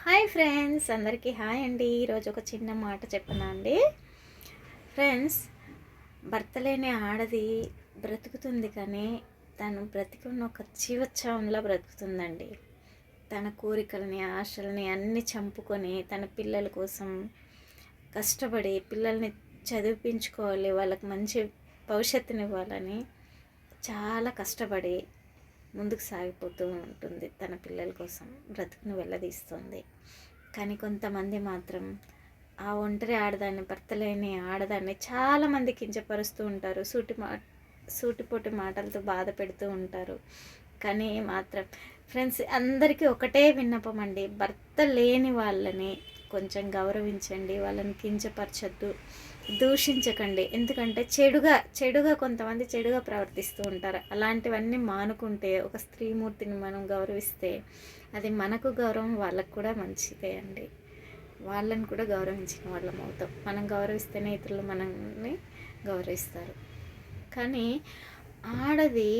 Hi friends, అందరికీ hi అండి. ఈరోజు ఒక చిన్న మాట చెప్పనా అండి. ఫ్రెండ్స్, భర్త లేని ఆడది బ్రతుకుతుంది, కానీ తను బ్రతికున్న ఒక జీవోత్సవంలా బ్రతుకుతుందండి. తన కోరికలని, ఆశల్ని అన్నీ చంపుకొని తన పిల్లల కోసం కష్టపడి పిల్లల్ని చదివించుకోవాలి, వాళ్ళకి మంచి భవిష్యత్తునివ్వాలని చాలా కష్టపడి ముందుకు సాగిపోతూ ఉంటుంది. తన పిల్లల కోసం బ్రతుకును వెళ్ళదీస్తుంది. కానీ కొంతమంది మాత్రం ఆ ఒంటరి ఆడదాన్ని, భర్త లేని ఆడదాన్ని చాలామంది కించపరుస్తూ ఉంటారు, సూటిపోటి మాటలతో బాధ పెడుతూ ఉంటారు. కానీ మాత్రం ఫ్రెండ్స్, అందరికీ ఒకటే విన్నపం అండి, భర్త లేని వాళ్ళని కొంచెం గౌరవించండి, వాళ్ళని కించపరచద్దు, దూషించకండి. ఎందుకంటే చెడుగా కొంతమంది చెడుగా ప్రవర్తిస్తూ ఉంటారు. అలాంటివన్నీ మానుకుంటే, ఒక స్త్రీమూర్తిని మనం గౌరవిస్తే అది మనకు గౌరవం, వాళ్ళకు కూడా మంచిదే అండి. వాళ్ళని కూడా గౌరవించిన వాళ్ళం అవుతాం. మనం గౌరవిస్తేనే ఇతరులు మనల్ని గౌరవిస్తారు. కానీ ఆడది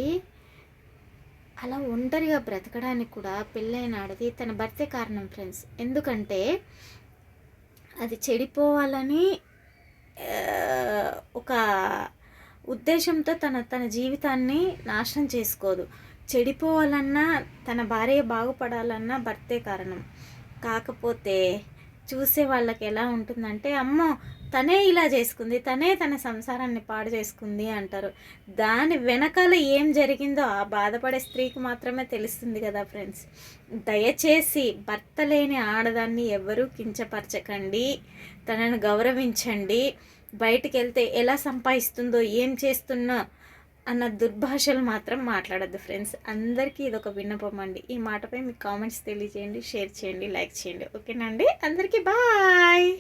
అలా ఒంటరిగా బ్రతకడానికి కూడా, పెళ్ళైన ఆడది తన భర్తే కారణం ఫ్రెండ్స్. ఎందుకంటే అది చెడిపోవాలని ఒక ఉద్దేశంతో తన జీవితాన్ని నాశనం చేసుకోదు. చెడిపోవాలన్నా, తన భార్య బాగుపడాలన్నా భర్తే కారణం. కాకపోతే చూసే వాళ్ళకి ఎలా ఉంటుందంటే, అమ్మో తనే ఇలా చేసుకుంది, తనే తన సంసారాన్ని పాడు చేసుకుంది అంటారు. దాని వెనకాల ఏం జరిగిందో ఆ బాధపడే స్త్రీకి మాత్రమే తెలుస్తుంది కదా ఫ్రెండ్స్. దయచేసి భర్త లేని ఆడదాన్ని ఎవరూ కించపరచకండి, తనను గౌరవించండి. బయటికి వెళ్తే ఎలా సంపాదిస్తుందో, ఏం చేస్తున్నా అన్న దుర్భాషలు మాత్రం మాట్లాడద్దు ఫ్రెండ్స్. అందరికీ ఇదొక విన్నపం అండి. ఈ మాటపై మీ కామెంట్స్ తెలియజేయండి, షేర్ చేయండి, లైక్ చేయండి. ఓకేనా అండి? అందరికీ బాయ్.